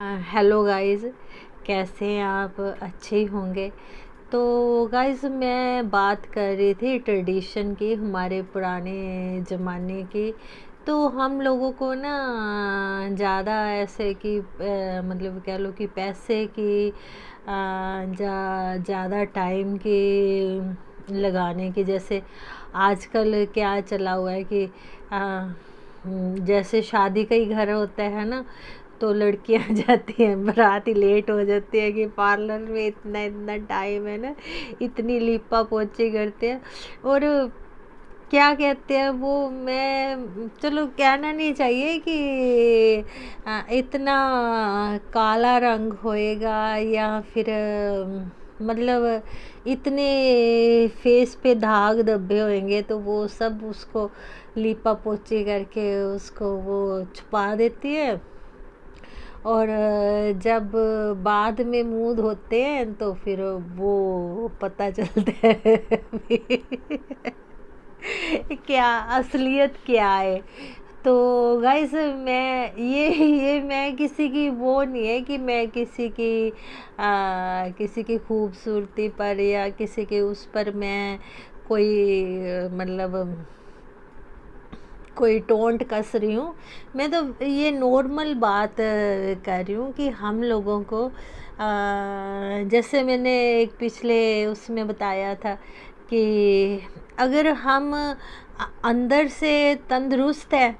Hello guys. कैसे हैं आप? अच्छे ही होंगे। तो गाइस, मैं बात कर रही थी ट्रेडिशन की, हमारे पुराने ज़माने की। तो हम लोगों को ना ज़्यादा ऐसे कि मतलब कह लो कि पैसे की ज़्यादा टाइम की लगाने की, जैसे आजकल क्या चला हुआ है कि जैसे शादी का ही घर होता है ना, तो लड़कियां जाती हैं, बारात ही लेट हो जाती है कि पार्लर में इतना इतना टाइम है ना, इतनी लिपा पोछी करते हैं। और क्या कहते हैं वो, मैं चलो कहना नहीं चाहिए कि इतना काला रंग होएगा, या फिर मतलब इतने फेस पे दाग धब्बे होंगे, तो वो सब उसको लिपा पोछी करके उसको वो छुपा देती है। और जब बाद में मुँह धोते हैं तो फिर वो पता चलता है क्या असलियत क्या है। तो गाइस, मैं ये मैं किसी की वो नहीं है कि मैं किसी की खूबसूरती पर या किसी के उस पर मैं कोई मतलब कोई टोंट कस रही हूँ। मैं तो ये नॉर्मल बात कर रही हूँ कि हम लोगों को जैसे मैंने एक पिछले उसमें बताया था कि अगर हम अंदर से तंदुरुस्त है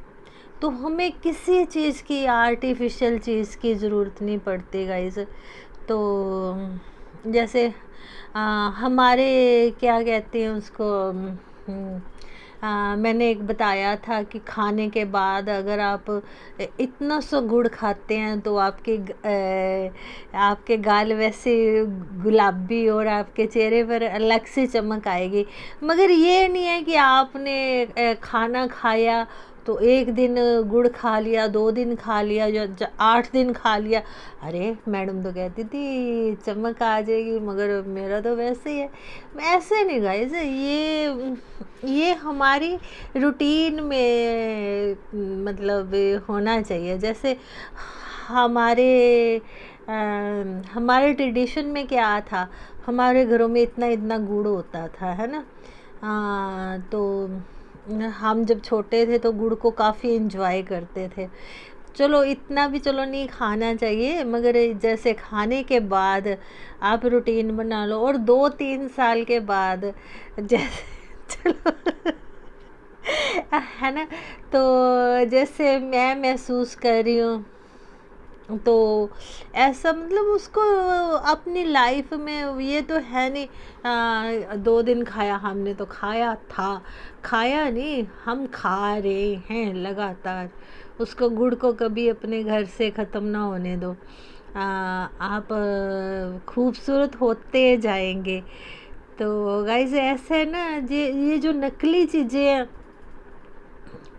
तो हमें किसी चीज़ की, आर्टिफिशियल चीज़ की ज़रूरत नहीं पड़ती गाइस। तो जैसे हमारे क्या कहते हैं उसको, मैंने एक बताया था कि खाने के बाद अगर आप इतना सा गुड़ खाते हैं तो आपके गाल वैसे गुलाबी और आपके चेहरे पर अलग से चमक आएगी। मगर ये नहीं है कि आपने खाना खाया तो एक दिन गुड़ खा लिया, 2 दिन खा लिया, या 8 दिन खा लिया, अरे मैडम तो कहती थी चमक आ जाएगी, मगर मेरा तो वैसे ही है। ऐसे नहीं गाइस, ये हमारी रूटीन में मतलब होना चाहिए। जैसे हमारे हमारे ट्रेडिशन में क्या था, हमारे घरों में इतना इतना गुड़ होता था, है ना। तो हम जब छोटे थे तो गुड़ को काफ़ी इंजॉय करते थे। चलो इतना भी चलो नहीं खाना चाहिए, मगर जैसे खाने के बाद आप रूटीन बना लो, और 2-3 साल के बाद जैसे चलो है ना। तो जैसे मैं महसूस कर रही हूँ, तो ऐसा मतलब उसको अपनी लाइफ में ये तो है नहीं 2 दिन खाया हमने तो खाया था, खाया नहीं, हम खा रहे हैं लगातार उसको, गुड़ को कभी अपने घर से ख़त्म ना होने दो। आप खूबसूरत होते जाएंगे। तो गाइस ऐसे है ना, ये जो नकली चीज़ें हैं,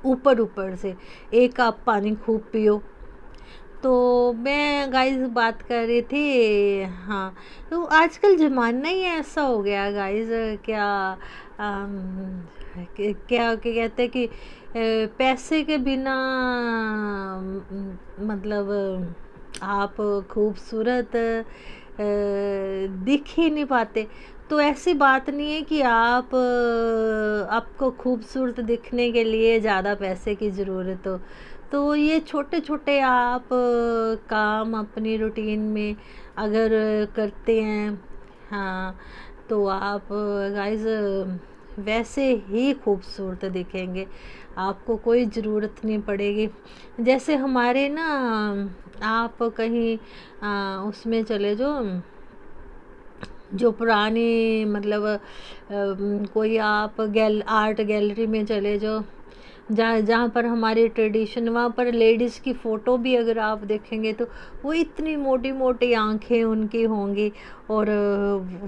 ऊपर ऊपर से, एक आप पानी खूब पियो। तो मैं गाइस बात कर रही थी, हाँ, तो आजकल ज़माना ही ऐसा हो गया गाइस। क्या क्या कहते हैं कि पैसे के बिना मतलब आप खूबसूरत दिख ही नहीं पाते। तो ऐसी बात नहीं है कि आपको खूबसूरत दिखने के लिए ज़्यादा पैसे की ज़रूरत हो। तो ये छोटे छोटे आप काम अपनी रूटीन में अगर करते हैं, हाँ, तो आप गाइस वैसे ही खूबसूरत दिखेंगे, आपको कोई ज़रूरत नहीं पड़ेगी। जैसे हमारे ना, आप कहीं उसमें चले जाओ, जो पुरानी मतलब कोई आप आर्ट गैलरी में चले जाओ, जहाँ जहाँ पर हमारी ट्रेडिशन, वहाँ पर लेडीज़ की फ़ोटो भी अगर आप देखेंगे तो वो इतनी मोटी मोटी आंखें उनकी होंगी, और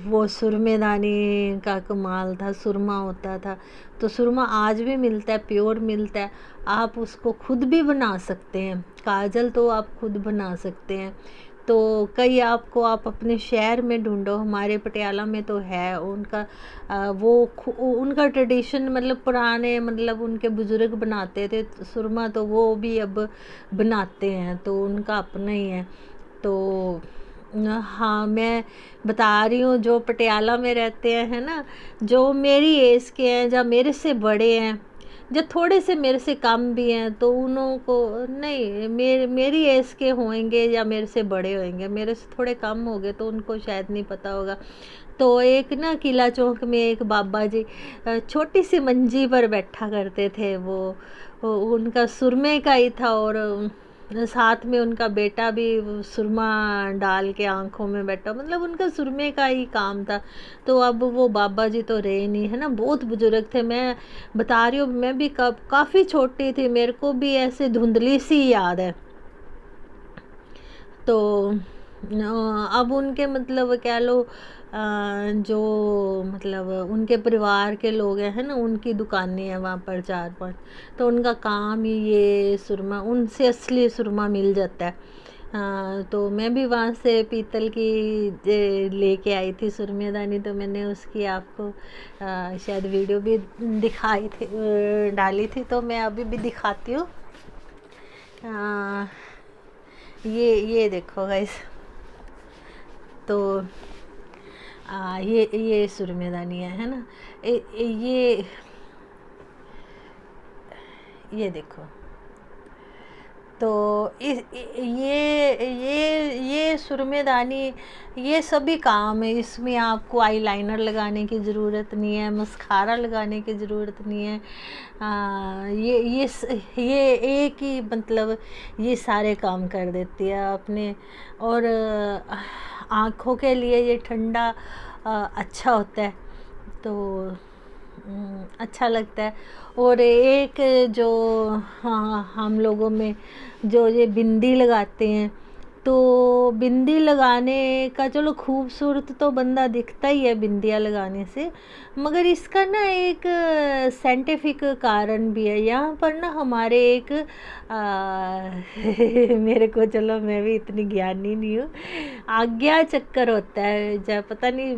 वो सुरमेदानी का कमाल था, सुरमा होता था। तो सुरमा आज भी मिलता है, प्योर मिलता है, आप उसको खुद भी बना सकते हैं, काजल तो आप खुद बना सकते हैं। तो कई आपको आप अपने शहर में ढूंढो, हमारे पटियाला में तो है उनका उनका ट्रेडिशन, मतलब पुराने मतलब उनके बुज़ुर्ग बनाते थे सुरमा, तो वो भी अब बनाते हैं, तो उनका अपना ही है। तो हाँ, मैं बता रही हूँ, जो पटियाला में रहते हैं, है ना, जो मेरी एज के हैं, या मेरे से बड़े हैं, जो थोड़े से मेरे से कम भी हैं, तो उन्हों को नहीं, मेरी एज के होंगे या मेरे से बड़े होंगे, मेरे से थोड़े कम हो गए तो उनको शायद नहीं पता होगा। तो एक ना किला चौक में एक बाबा जी छोटी सी मंजी पर बैठा करते थे। वो उनका सुरमे का ही था, और साथ में उनका बेटा भी वो सुरमा डाल के आंखों में बैठा, मतलब उनका सुरमे का ही काम था। तो अब वो बाबा जी तो रहे नहीं, है ना, बहुत बुजुर्ग थे। मैं बता रही हूँ, मैं भी कब काफ़ी छोटी थी, मेरे को भी ऐसे धुंधली सी याद है। तो अब उनके मतलब कह लो जो मतलब उनके परिवार के लोग हैं, है ना, उनकी दुकानें हैं वहाँ पर 4-5, तो उनका काम ही ये सुरमा, उनसे असली सुरमा मिल जाता है। तो मैं भी वहाँ से पीतल की लेके आई थी सुरमेदानी, तो मैंने उसकी आपको शायद वीडियो भी दिखाई थी, डाली थी, तो मैं अभी भी दिखाती हूँ। अ, ये देखो गाइस, तो ये सुरमेदानी है ना, ये ये देखो। तो ये सुरमेदानी, ये सभी काम है, इसमें आपको आईलाइनर लगाने की ज़रूरत नहीं है, मस्कारा लगाने की ज़रूरत नहीं है। ये एक ही मतलब ये सारे काम कर देती है अपने। और आँखों के लिए ये ठंडा अच्छा होता है, तो अच्छा लगता है। और एक जो, हाँ, हम लोगों में जो ये बिंदी लगाते हैं, तो बिंदी लगाने का चलो खूबसूरत तो बंदा दिखता ही है बिंदियाँ लगाने से, मगर इसका ना एक साइंटिफिक कारण भी है। यहाँ पर ना हमारे एक मेरे को, चलो मैं भी इतनी ज्ञानी नहीं हूँ, आज्ञा चक्कर होता है, जब पता नहीं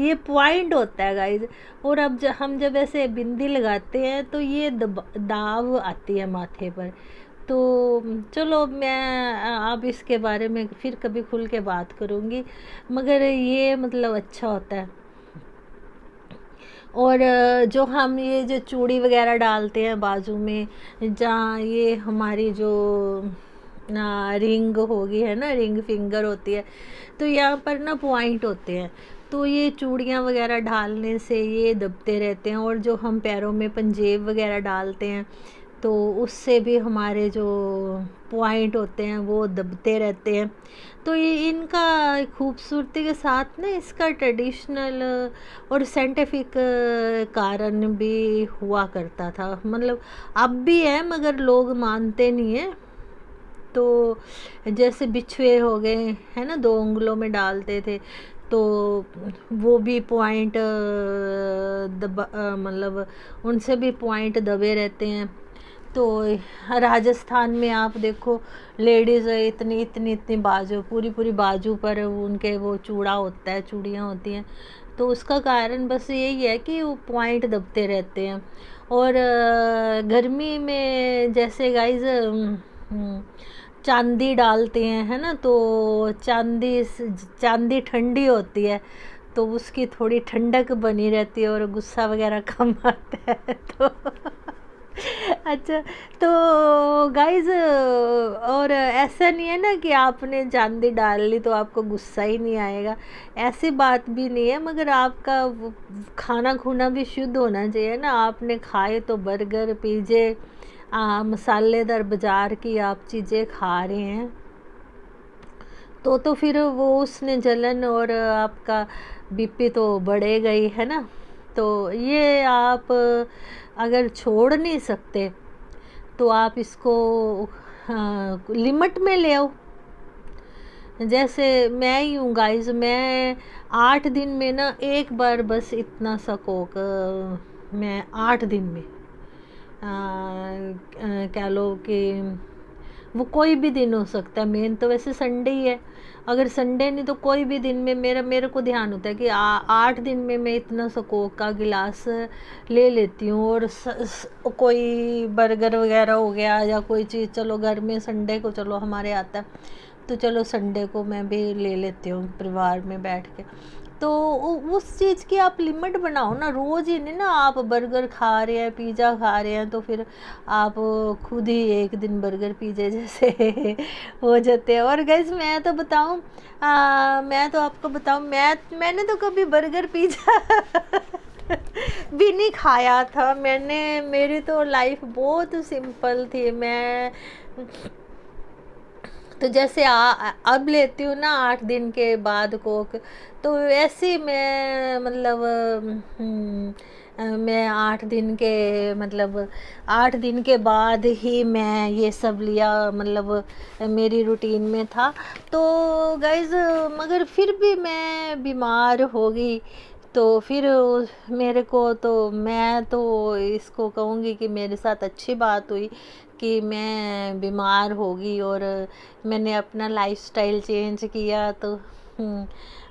ये पॉइंट होता है गाइज। और अब हम जब ऐसे बिंदी लगाते हैं तो ये दाव आती है माथे पर। तो चलो मैं अब इसके बारे में फिर कभी खुल के बात करूँगी, मगर ये मतलब अच्छा होता है। और जो हम ये जो चूड़ी वगैरह डालते हैं बाजू में, जहाँ ये हमारी जो रिंग होगी, है ना, रिंग फिंगर होती है, तो यहाँ पर ना पॉइंट होते हैं, तो ये चूड़ियाँ वगैरह डालने से ये दबते रहते हैं। और जो हम पैरों में पंजेब वगैरह डालते हैं, तो उससे भी हमारे जो पॉइंट होते हैं वो दबते रहते हैं। तो ये इनका खूबसूरती के साथ ना इसका ट्रेडिशनल और साइंटिफिक कारण भी हुआ करता था, मतलब अब भी है मगर लोग मानते नहीं हैं। तो जैसे बिछुए हो गए, है ना, 2 उंगलों में डालते थे, तो वो भी पॉइंट मतलब उनसे भी पॉइंट दबे रहते हैं। तो राजस्थान में आप देखो, लेडीज़ इतनी इतनी इतनी बाजू, पूरी पूरी बाजू पर उनके वो चूड़ा होता है, चूड़ियाँ होती हैं, तो उसका कारण बस यही है कि वो पॉइंट दबते रहते हैं। और गर्मी में जैसे गाइज चांदी डालते हैं, है ना, तो चांदी ठंडी होती है, तो उसकी थोड़ी ठंडक बनी रहती है और गुस्सा वगैरह कम आता है। तो अच्छा, तो गाइज, और ऐसा नहीं है ना कि आपने चांदी डाल ली तो आपको गुस्सा ही नहीं आएगा, ऐसी बात भी नहीं है, मगर आपका खाना खूना भी शुद्ध होना चाहिए ना। आपने खाए तो बर्गर पिज़्ज़े मसालेदार बाज़ार की आप चीज़ें खा रहे हैं, तो फिर वो उसने जलन और आपका बीपी तो बढ़ेगा ही, है ना। तो ये आप अगर छोड़ नहीं सकते तो आप इसको लिमिट में ले आओ। जैसे मैं ही हूँ गाइस, मैं 8 दिन में ना एक बार बस इतना सा कोक, मैं 8 दिन में कह लो कि वो कोई भी दिन हो सकता है, मेन तो वैसे संडे ही है, अगर संडे नहीं तो कोई भी दिन में मेरे को ध्यान होता है कि 8 दिन में मैं इतना सा कोक का गिलास ले लेती हूँ। और कोई बर्गर वगैरह हो गया या कोई चीज़, चलो घर में संडे को चलो हमारे आता है, तो चलो संडे को मैं भी ले लेती हूँ परिवार में बैठ के। तो उस चीज़ की आप लिमिट बनाओ ना, रोज़ ही नहीं ना आप बर्गर खा रहे हैं, पिज़्ज़ा खा रहे हैं, तो फिर आप खुद ही एक दिन बर्गर पिज़्ज़ा जैसे हो जाते हैं। और गाइस मैं तो बताऊँ, मैं तो आपको बताऊँ, मैंने तो कभी बर्गर पिज़्ज़ा भी नहीं खाया था मैंने। मेरी तो लाइफ बहुत सिंपल थी। मैं तो जैसे अब लेती हूँ ना 8 दिन के बाद कोक, तो ऐसे ही मैं मतलब मैं 8 दिन के मतलब 8 दिन के बाद ही मैं ये सब लिया, मतलब मेरी रूटीन में था। तो गाइज़ मगर फिर भी मैं बीमार हो गई। तो फिर मेरे को तो मैं तो इसको कहूँगी कि मेरे साथ अच्छी बात हुई कि मैं बीमार हो गई और मैंने अपना लाइफस्टाइल चेंज किया। तो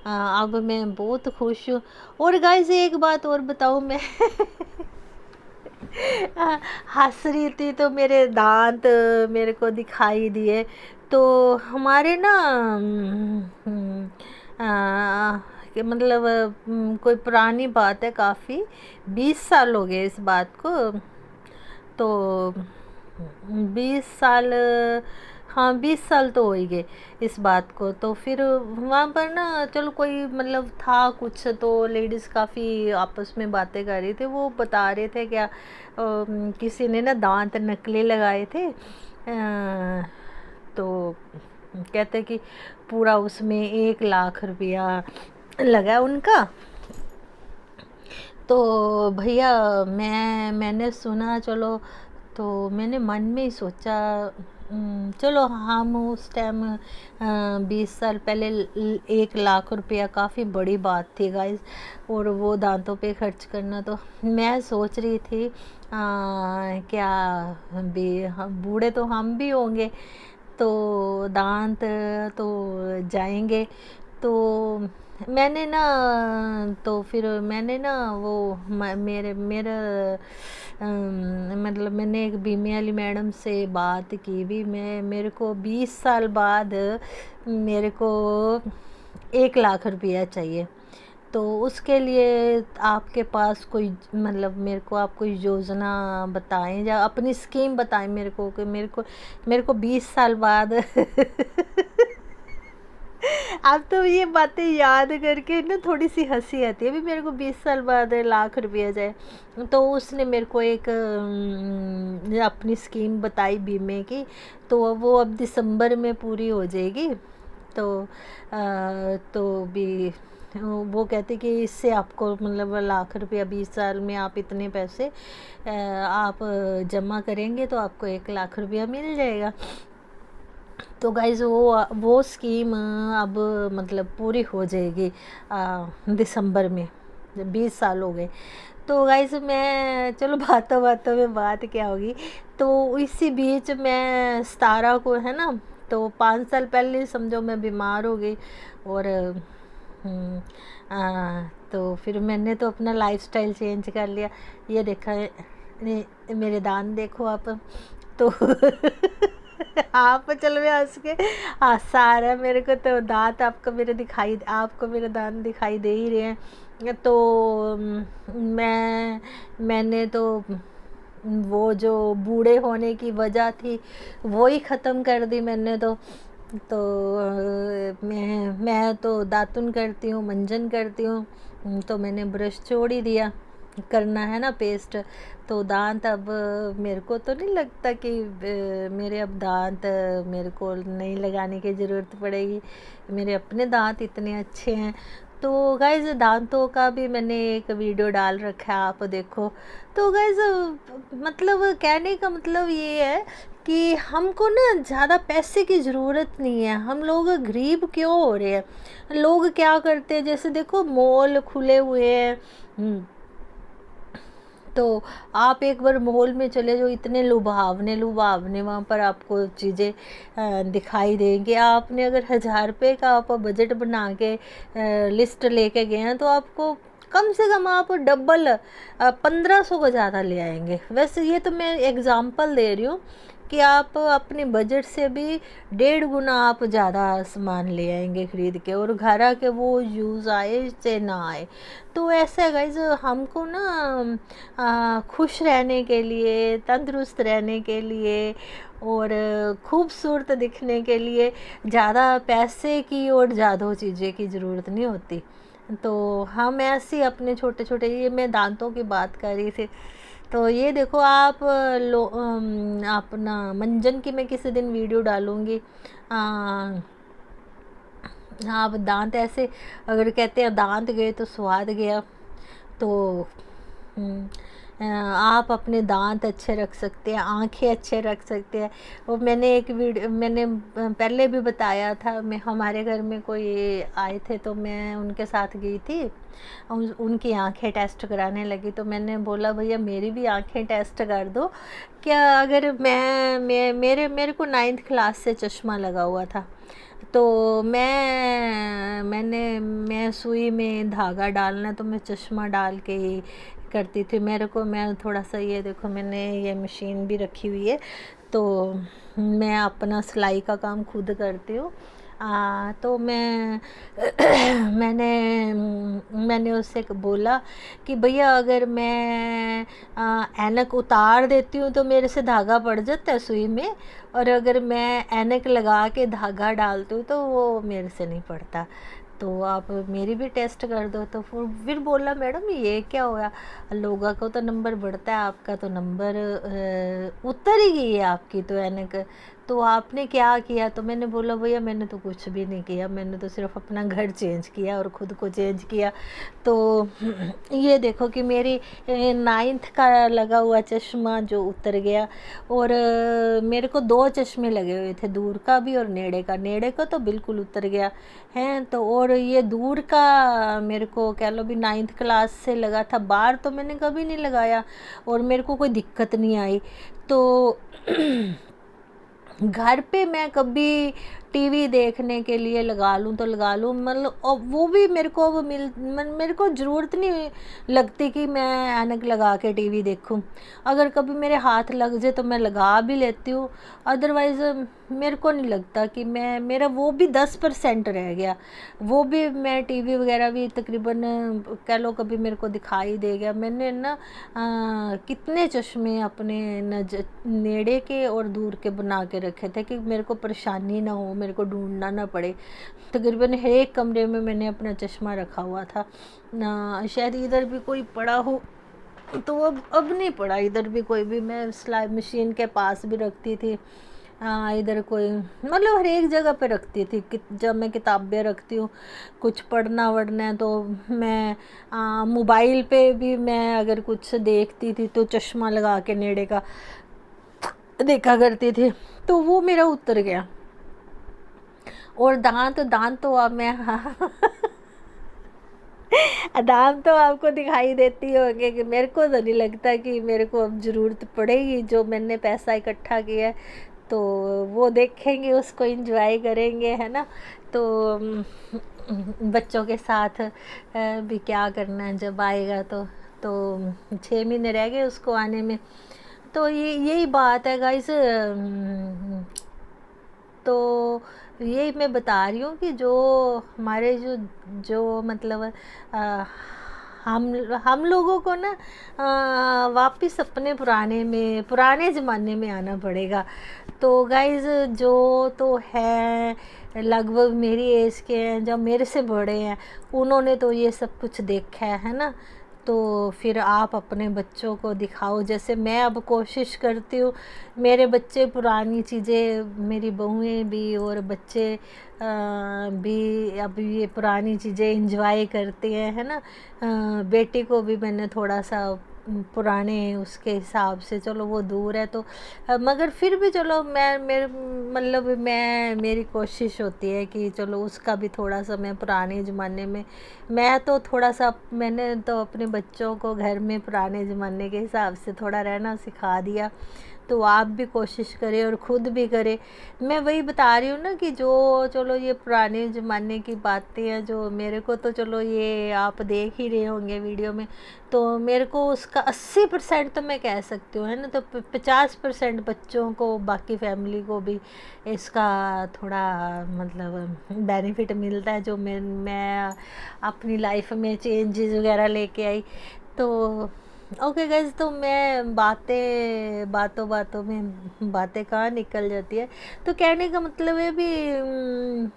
अब मैं बहुत खुश हूँ। और गाइस एक बात और बताऊँ मैं हंस रही थी तो मेरे दांत मेरे को दिखाई दिए। तो हमारे ना कि मतलब कोई पुरानी बात है, काफ़ी 20 साल हो गए इस बात को। तो 20 साल, हाँ 20 साल तो हो ही गए इस बात को। तो फिर वहाँ पर ना चलो कोई मतलब था कुछ, तो लेडीज़ काफ़ी आपस में बातें कर रही थे, वो बता रहे थे क्या किसी ने ना दांत नकली लगाए थे। तो कहते कि पूरा उसमें 1 लाख रुपया लगा उनका। तो भैया मैंने सुना, चलो तो मैंने मन में ही सोचा चलो हम उस टाइम 20 साल पहले 1 लाख रुपया काफ़ी बड़ी बात थी गाइस, और वो दांतों पे खर्च करना। तो मैं सोच रही थी क्या भी हम बूढ़े तो हम भी होंगे, तो दांत तो जाएंगे। तो मैंने ना तो फिर मैंने ना वो मेरा मतलब मैंने एक बीमे वाली मैडम से बात की भी, मेरे को 20 साल बाद मेरे को 1 लाख रुपया चाहिए। तो उसके लिए आपके पास कोई मतलब मेरे को आप कोई योजना बताएं या अपनी स्कीम बताएं मेरे को कि मेरे को 20 साल बाद अब तो ये बातें याद करके ना थोड़ी सी हंसी आती है। अभी मेरे को 20 साल बाद 1 लाख रुपया जाए, तो उसने मेरे को एक अपनी स्कीम बताई बीमे की। तो वो अब दिसंबर में पूरी हो जाएगी। तो तो भी वो कहते कि इससे आपको मतलब 1 लाख रुपया 20 साल में आप इतने पैसे आप जमा करेंगे तो आपको 1 लाख रुपया मिल जाएगा। तो गाइज़ वो स्कीम अब मतलब पूरी हो जाएगी दिसंबर में, जब 20 साल हो गए। तो गाइज़ मैं चलो बातों बातों में बात क्या होगी। तो इसी बीच मैं 17 को है ना, तो 5 साल पहले समझो मैं बीमार हो गई। और तो फिर मैंने तो अपना लाइफस्टाइल चेंज कर लिया। ये देखा है मेरे दांत देखो आप। तो आप चल में हंस के हंसा आ रहा है मेरे को, तो दांत आपको मेरे दांत दिखाई दे ही रहे हैं। तो मैंने तो वो जो बूढ़े होने की वजह थी वो ही ख़त्म कर दी मैंने। तो मैं तो दातुन करती हूँ, मंजन करती हूँ। तो मैंने ब्रश छोड़ ही दिया, करना है ना पेस्ट। तो दांत अब मेरे को तो नहीं लगता कि मेरे अब दांत मेरे को नहीं लगाने की ज़रूरत पड़ेगी। मेरे अपने दांत इतने अच्छे हैं। तो गाइज़ दांतों का भी मैंने एक वीडियो डाल रखा है, आप देखो। तो गाइज़ मतलब कहने का मतलब ये है कि हमको ना ज़्यादा पैसे की ज़रूरत नहीं है। हम लोग गरीब क्यों हो रहे हैं? लोग क्या करते हैं, जैसे देखो मॉल खुले हुए हैं, तो आप एक बार मॉल में चले जाओ, इतने लुभावने लुभावने वहाँ पर आपको चीज़ें दिखाई देंगी। आपने अगर 1000 रुपये का आप बजट बना के लिस्ट लेके गए हैं, तो आपको कम से कम आप डबल 1500 को ज़्यादा ले आएंगे। वैसे ये तो मैं एग्ज़ाम्पल दे रही हूँ कि आप अपने बजट से भी 1.5 गुना आप ज़्यादा सामान ले आएंगे ख़रीद के, और घर आके वो यूज़ आए चाहे ना आए। तो ऐसा है गाइज, हमको ना खुश रहने के लिए, तंदुरुस्त रहने के लिए और खूबसूरत दिखने के लिए ज़्यादा पैसे की और ज़्यादा चीज़ें की ज़रूरत नहीं होती। तो हम ऐसे ही अपने छोटे छोटे, ये मैं दांतों की बात कर रही थी, तो ये देखो आप अपना मंजन की मैं किसी दिन वीडियो डालूँगी। आप दांत ऐसे, अगर कहते हैं दांत गए तो स्वाद गया, तो आप अपने दांत अच्छे रख सकते हैं, आँखें अच्छे रख सकते हैं। वो मैंने एक वीडियो मैंने पहले भी बताया था, मैं हमारे घर में कोई आए थे तो मैं उनके साथ गई थी, उनकी आंखें टेस्ट कराने लगी, तो मैंने बोला भैया मेरी भी आंखें टेस्ट कर दो क्या। अगर मेरे को 9th क्लास से चश्मा लगा हुआ था, तो मैं सुई में धागा डालना तो मैं चश्मा डाल के ही करती थी। मैं थोड़ा सा, ये देखो मैंने ये मशीन भी रखी हुई है, तो मैं अपना सिलाई का काम खुद करती हूँ। तो मैंने उससे बोला कि भैया अगर मैं ऐनक उतार देती हूँ तो मेरे से धागा पड़ जाता है सुई में, और अगर मैं ऐनक लगा के धागा डालती हूँ तो वो मेरे से नहीं पड़ता, तो आप मेरी भी टेस्ट कर दो। तो फिर बोला मैडम ये क्या हुआ, लोगों को तो नंबर बढ़ता है, आपका तो नंबर उतर ही गई है आपकी तो ऐनक, तो आपने क्या किया। तो मैंने बोला भैया मैंने तो कुछ भी नहीं किया, मैंने तो सिर्फ अपना घर चेंज किया और ख़ुद को चेंज किया। तो ये देखो कि मेरी 9th का लगा हुआ चश्मा जो उतर गया, और मेरे को 2 चश्मे लगे हुए थे, दूर का भी और नेड़े का तो बिल्कुल उतर गया है। तो और ये दूर का मेरे को कह लो भी 9th क्लास से लगा था, बाहर तो मैंने कभी नहीं लगाया और मेरे को कोई दिक्कत नहीं आई। तो घर पे मैं कभी टीवी देखने के लिए लगा लूँ तो लगा लूँ, मतलब और वो भी मेरे को ज़रूरत नहीं लगती कि मैं ऐनक लगा के टीवी देखूँ। अगर कभी मेरे हाथ लग जाए तो मैं लगा भी लेती हूँ, अदरवाइज़ मेरे को नहीं लगता कि मेरा वो भी 10% रह गया, वो भी मैं टीवी वगैरह भी तकरीबन कह लो कभी मेरे को दिखाई दे गया। मैंने ना कितने चश्मे अपने नेड़े के और दूर के बना के रखे थे कि मेरे को परेशानी ना हो, मेरे को ढूंढना ना पड़े। तकरीबन हर एक कमरे में मैंने अपना चश्मा रखा हुआ था ना, शायद इधर भी कोई पड़ा हो, तो अब नहीं पड़ा इधर भी कोई भी। मैं सिलाई मशीन के पास भी रखती थी, इधर कोई, मतलब हर एक जगह पे रखती थी। जब मैं किताबें रखती हूँ, कुछ पढ़ना वढ़ना है तो मैं मोबाइल पे भी मैं अगर कुछ देखती थी तो चश्मा लगा के नेड़े का देखा करती थी, तो वो मेरा उतर गया। और दांत तो अब मैं दांत तो आपको दिखाई देती होगी कि मेरे को तो नहीं लगता कि मेरे को अब ज़रूरत पड़ेगी, जो मैंने पैसा इकट्ठा किया है तो वो देखेंगे, उसको एंजॉय करेंगे, है ना। तो बच्चों के साथ भी क्या करना है जब आएगा, तो 6 महीने रह गए उसको आने में। तो यही बात है गाइस। तो यही मैं बता रही हूँ कि जो हमारे जो मतलब हम लोगों को ना वापस अपने पुराने ज़माने में आना पड़ेगा। तो गाइज़ जो तो है लगभग मेरी एज के हैं, जब मेरे से बड़े हैं, उन्होंने तो ये सब कुछ देखा है ना। तो फिर आप अपने बच्चों को दिखाओ, जैसे मैं अब कोशिश करती हूँ मेरे बच्चे पुरानी चीज़ें, मेरी बहुएं भी और बच्चे भी अब ये पुरानी चीज़ें एंजॉय करते हैं, है ना। बेटी को भी मैंने थोड़ा सा पुराने उसके हिसाब से, चलो वो दूर है तो मगर फिर भी चलो मेरी कोशिश होती है कि चलो उसका भी थोड़ा सा मैं पुराने ज़माने में, मैं तो थोड़ा सा मैंने तो अपने बच्चों को घर में पुराने ज़माने के हिसाब से थोड़ा रहना सिखा दिया। तो आप भी कोशिश करें और ख़ुद भी करें। मैं वही बता रही हूँ ना कि जो चलो ये पुराने ज़माने की बातें हैं, जो मेरे को तो चलो ये आप देख ही रहे होंगे वीडियो में, तो मेरे को उसका 80% तो मैं कह सकती हूँ, है ना। तो 50% बच्चों को, बाकी फैमिली को भी इसका थोड़ा मतलब बेनिफिट मिलता है, जो मैं अपनी लाइफ में चेंजेस वगैरह लेके आई। तो ओके गाइज, तो मैं बातों बातों में बातें कहाँ निकल जाती है। तो कहने का मतलब है भी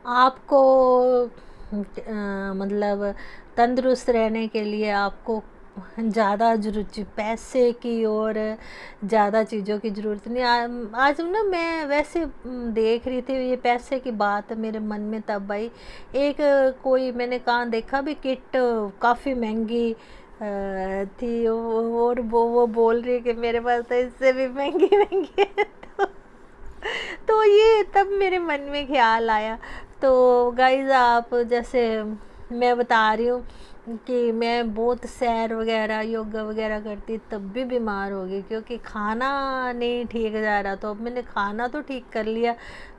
आपको मतलब तंदुरुस्त रहने के लिए आपको ज़्यादा रुचि पैसे की और ज़्यादा चीज़ों की ज़रूरत नहीं। आज ना मैं वैसे देख रही थी, ये पैसे की बात मेरे मन में तब आई। एक कोई मैंने कहाँ देखा भी, किट काफ़ी महंगी थी, और वो बोल रही है कि मेरे पास तो इससे भी महंगी महंगी है। तो ये तब मेरे मन में ख्याल आया। तो गाइज़, आप जैसे मैं बता रही हूँ कि मैं बहुत सैर वगैरह योगा वगैरह करती, तब भी बीमार हो गई क्योंकि खाना नहीं ठीक जा रहा। तो अब मैंने खाना तो ठीक कर लिया,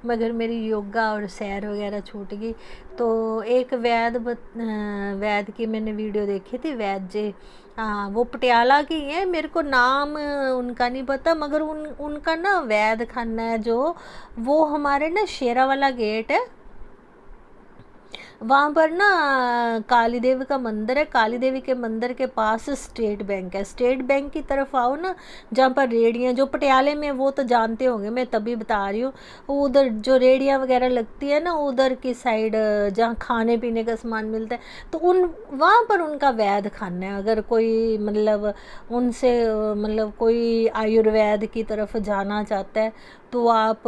मगर मेरी योगा और सैर वगैरह छूट गई। तो एक वैद की मैंने वीडियो देखी थी, वैद जी, हाँ वो पटियाला की है, मेरे को नाम उनका नहीं पता, मगर उनका ना वैद खाना है जो, वो हमारे ना शेरा वाला गेट है, वहाँ पर ना काली देवी का मंदिर है। काली देवी के मंदिर के पास स्टेट बैंक है। स्टेट बैंक की तरफ आओ ना, जहाँ पर रेहड़ियाँ, जो पटियाले में, वो तो जानते होंगे, मैं तभी बता रही हूँ, उधर जो रेहड़ियाँ वगैरह लगती है ना, उधर की साइड जहाँ खाने पीने का सामान मिलता है, तो वहाँ पर उनका वैद खाना है। अगर कोई मतलब उनसे मतलब कोई आयुर्वेद की तरफ जाना चाहता है, तो आप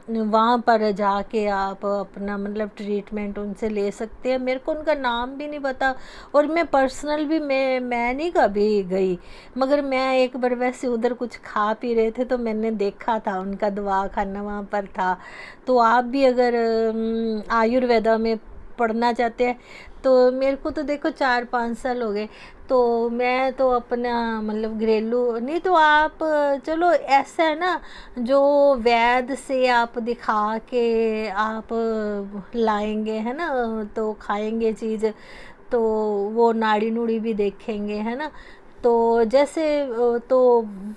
वहाँ पर जाके आप अपना मतलब ट्रीटमेंट उनसे ले सकते हैं। मेरे को उनका नाम भी नहीं पता, और मैं पर्सनल भी मैं नहीं कभी गई, मगर मैं एक बार वैसे उधर कुछ खा पी रहे थे, तो मैंने देखा था उनका दवा खाना वहाँ पर था। तो आप भी अगर आयुर्वेदा में पढ़ना चाहते हैं, तो मेरे को तो देखो 4-5 साल हो गए, तो मैं तो अपना मतलब घरेलू नहीं, तो आप चलो ऐसा है ना, जो वैद से आप दिखा के आप लाएंगे, है ना, तो खाएंगे चीज़, तो वो नाड़ी नूड़ी भी देखेंगे, है ना। तो जैसे तो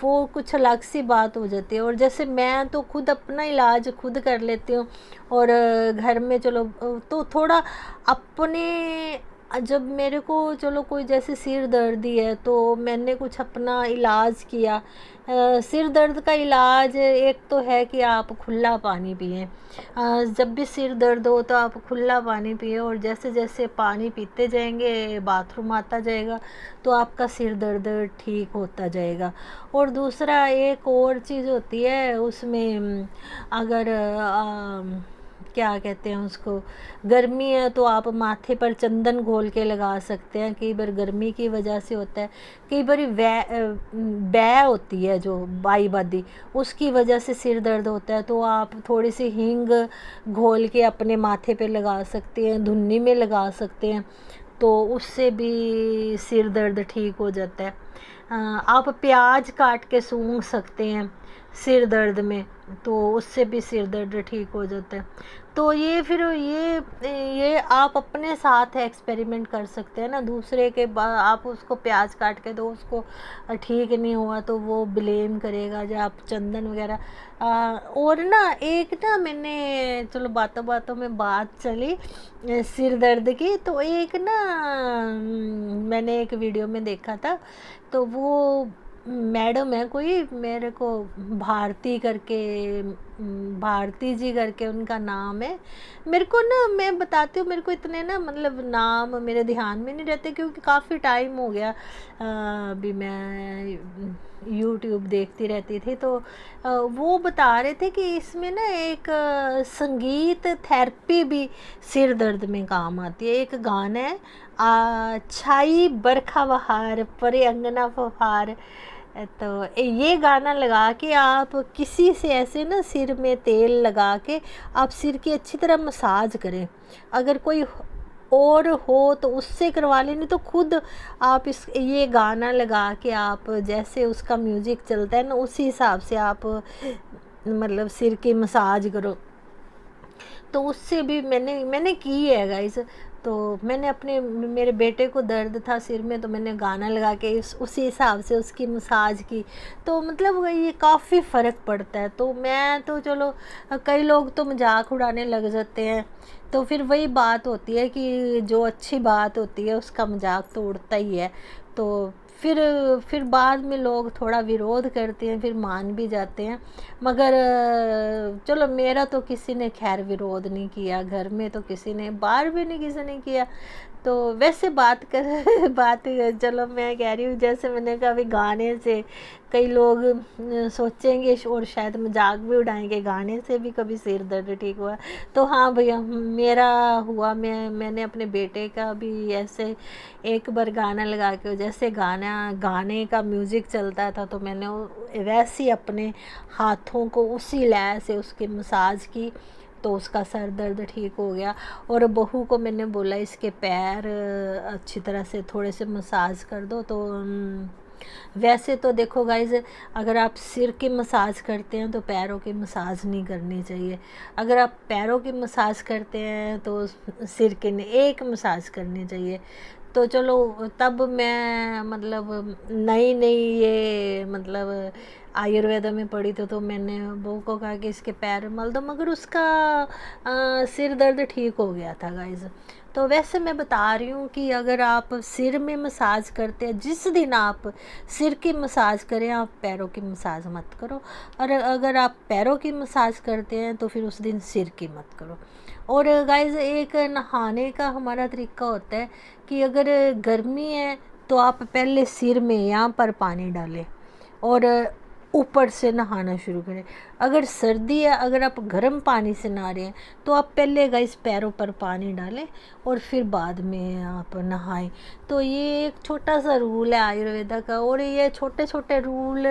वो कुछ अलग सी बात हो जाती है। और जैसे मैं तो खुद अपना इलाज खुद कर लेती हूँ, और घर में चलो तो थोड़ा अपने, जब मेरे को चलो कोई जैसे सिर दर्दी है, तो मैंने कुछ अपना इलाज किया। सिर दर्द का इलाज एक तो है कि आप खुला पानी पिएं। जब भी सिर दर्द हो तो आप खुला पानी पिए, और जैसे जैसे पानी पीते जाएंगे, बाथरूम आता जाएगा, तो आपका सिर दर्द ठीक होता जाएगा। और दूसरा एक और चीज़ होती है उसमें, अगर क्या कहते हैं उसको, गर्मी है तो आप माथे पर चंदन घोल के लगा सकते हैं। कई बार गर्मी की वजह से होता है, कई बार बै होती है जो बाई बादी, उसकी वजह से सिर दर्द होता है, तो आप थोड़ी सी हींग घोल के अपने माथे पे लगा सकते हैं, धुन्नी में लगा सकते हैं, तो उससे भी सिर दर्द ठीक हो जाता है। आप प्याज काट के सूंघ सकते हैं सिर दर्द में, तो उससे भी सिर दर्द ठीक हो जाता है। तो ये फिर ये आप अपने साथ एक्सपेरिमेंट कर सकते हैं ना, दूसरे के आप उसको प्याज काट के दो, उसको ठीक नहीं हुआ तो वो ब्लेम करेगा, जब आप चंदन वगैरह और ना एक ना मैंने, चलो बातों बातों में बात चली सिर दर्द की, तो एक ना मैंने एक वीडियो में देखा था, तो वो मैडम है कोई, मेरे को भारती करके, भारती जी करके उनका नाम है। मेरे को ना, मैं बताती हूँ, मेरे को इतने ना मतलब नाम मेरे ध्यान में नहीं रहते, क्योंकि काफ़ी टाइम हो गया अभी मैं यूट्यूब देखती रहती थी। तो वो बता रहे थे कि इसमें ना एक संगीत थेरेपी भी सिर दर्द में काम आती है। एक गाना है, छाई बरखा बहार परे अंगना फुहार, तो ये गाना लगा के आप किसी से ऐसे ना सिर में तेल लगा के आप सिर की अच्छी तरह मसाज करें। अगर कोई और हो तो उससे करवा लें, नहीं तो खुद आप इस ये गाना लगा के आप जैसे उसका म्यूज़िक चलता है ना उसी हिसाब से आप मतलब सिर की मसाज करो। तो उससे भी मैंने की है गाइस। तो मैंने अपने मेरे बेटे को दर्द था सिर में, तो मैंने गाना लगा के उसी हिसाब से उसकी मसाज की। तो मतलब ये काफ़ी फ़र्क पड़ता है। तो मैं तो चलो, कई लोग तो मजाक उड़ाने लग जाते हैं, तो फिर वही बात होती है कि जो अच्छी बात होती है उसका मजाक तो उड़ता ही है। तो फिर फिर बाद में लोग थोड़ा विरोध करते हैं, फिर मान भी जाते हैं। मगर चलो, मेरा तो किसी ने खैर विरोध नहीं किया, घर में तो किसी ने, बाहर भी नहीं किसी ने किया। तो वैसे बात कर बात चलो, मैं कह रही हूँ जैसे मैंने कहा अभी गाने से कई लोग सोचेंगे और शायद मजाक भी उड़ाएंगे, गाने से भी कभी सिर दर्द ठीक हुआ। तो हाँ भैया, मेरा हुआ। मैंने अपने बेटे का भी ऐसे एक बार गाना लगा के, जैसे गाने का म्यूज़िक चलता था तो मैंने वैसे ही अपने हाथों को उसी लय से उसकी मसाज की, तो उसका सर दर्द ठीक हो गया। और बहू को मैंने बोला इसके पैर अच्छी तरह से थोड़े से मसाज कर दो। तो वैसे तो देखो गाइज, अगर आप सिर की मसाज करते हैं तो पैरों की मसाज नहीं करनी चाहिए। अगर आप पैरों की मसाज करते हैं तो सिर की एक मसाज करनी चाहिए। तो चलो, तब मैं मतलब नई नई ये मतलब आयुर्वेद में पढ़ी तो मैंने बहू को कहा कि इसके पैर मल दो, मगर उसका सिर दर्द ठीक हो गया था गाइज। तो वैसे मैं बता रही हूँ कि अगर आप सिर में मसाज करते हैं, जिस दिन आप सिर की मसाज करें, आप पैरों की मसाज मत करो। और अगर आप पैरों की मसाज करते हैं तो फिर उस दिन सिर की मत करो। और गाइज, एक नहाने का हमारा तरीका होता है कि अगर गर्मी है तो आप पहले सिर में यहाँ पर पानी डालें और ऊपर से नहाना शुरू करें। अगर सर्दी है, अगर आप गर्म पानी से नहा रहे हैं तो आप पहले गाइस पैरों पर पानी डालें और फिर बाद में आप नहाएं। तो ये एक छोटा सा रूल है आयुर्वेदा का, और ये छोटे छोटे रूल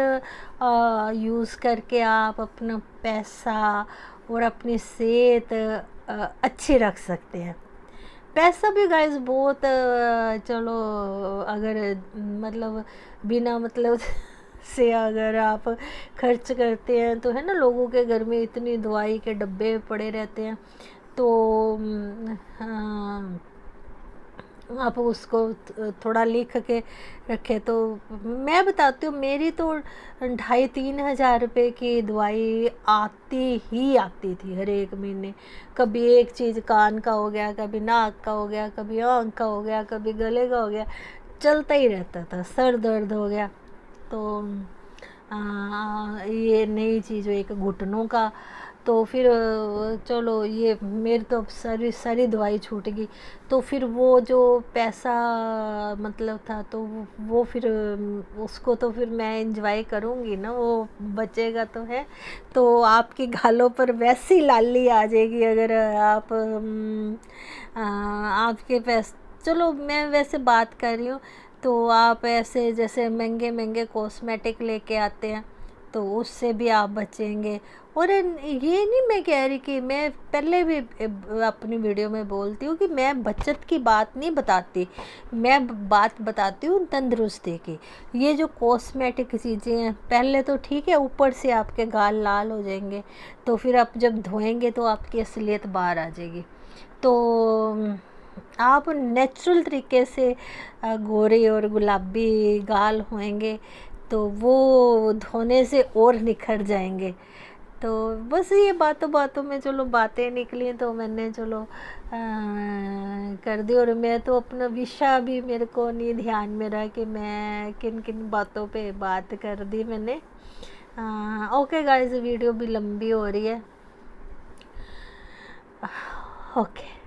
यूज़ करके आप अपना पैसा और अपनी सेहत अच्छी रख सकते हैं। पैसा भी गाइस बहुत चलो, अगर मतलब बिना मतलब से अगर आप खर्च करते हैं तो है ना, लोगों के घर में इतनी दवाई के डब्बे पड़े रहते हैं। तो हाँ, आप उसको थोड़ा लिख के रखें। तो मैं बताती हूँ, मेरी तो 2,500-3,000 रुपये की दवाई आती थी हर एक महीने। कभी एक चीज़ कान का हो गया, कभी नाक का हो गया, कभी आँख का हो गया, कभी गले का हो गया, चलता ही रहता था। सर दर्द हो गया तो ये नई चीज़ हो, एक घुटनों का। तो फिर चलो, ये मेरी तो सारी सारी दवाई छूट गई। तो फिर वो जो पैसा मतलब था तो वो फिर उसको तो फिर मैं इंजॉय करूँगी ना, वो बचेगा तो है। तो आपके गालों पर वैसी लाली आ जाएगी अगर आप आपके पैस चलो, मैं वैसे बात कर रही हूँ। तो आप ऐसे जैसे महंगे महंगे कॉस्मेटिक लेके आते हैं तो उससे भी आप बचेंगे। और ये नहीं मैं कह रही कि, मैं पहले भी अपनी वीडियो में बोलती हूँ कि मैं बचत की बात नहीं बताती, मैं बात बताती हूँ तंदुरुस्ती की। ये जो कॉस्मेटिक चीज़ें हैं, पहले तो ठीक है ऊपर से आपके गाल लाल हो जाएंगे, तो फिर आप जब धोएंगे तो आपकी असलियत बाहर आ जाएगी। तो आप नेचुरल तरीके से गोरे और गुलाबी गाल होंगे तो वो धोने से और निखर जाएंगे। तो बस ये बातों बातों में चलो बातें निकली तो मैंने चलो कर दी। और मैं तो अपना विषय भी मेरे को नहीं ध्यान में रहा कि मैं किन किन बातों पे बात कर दी मैंने। ओके गाइस, वीडियो भी लंबी हो रही है। ओके।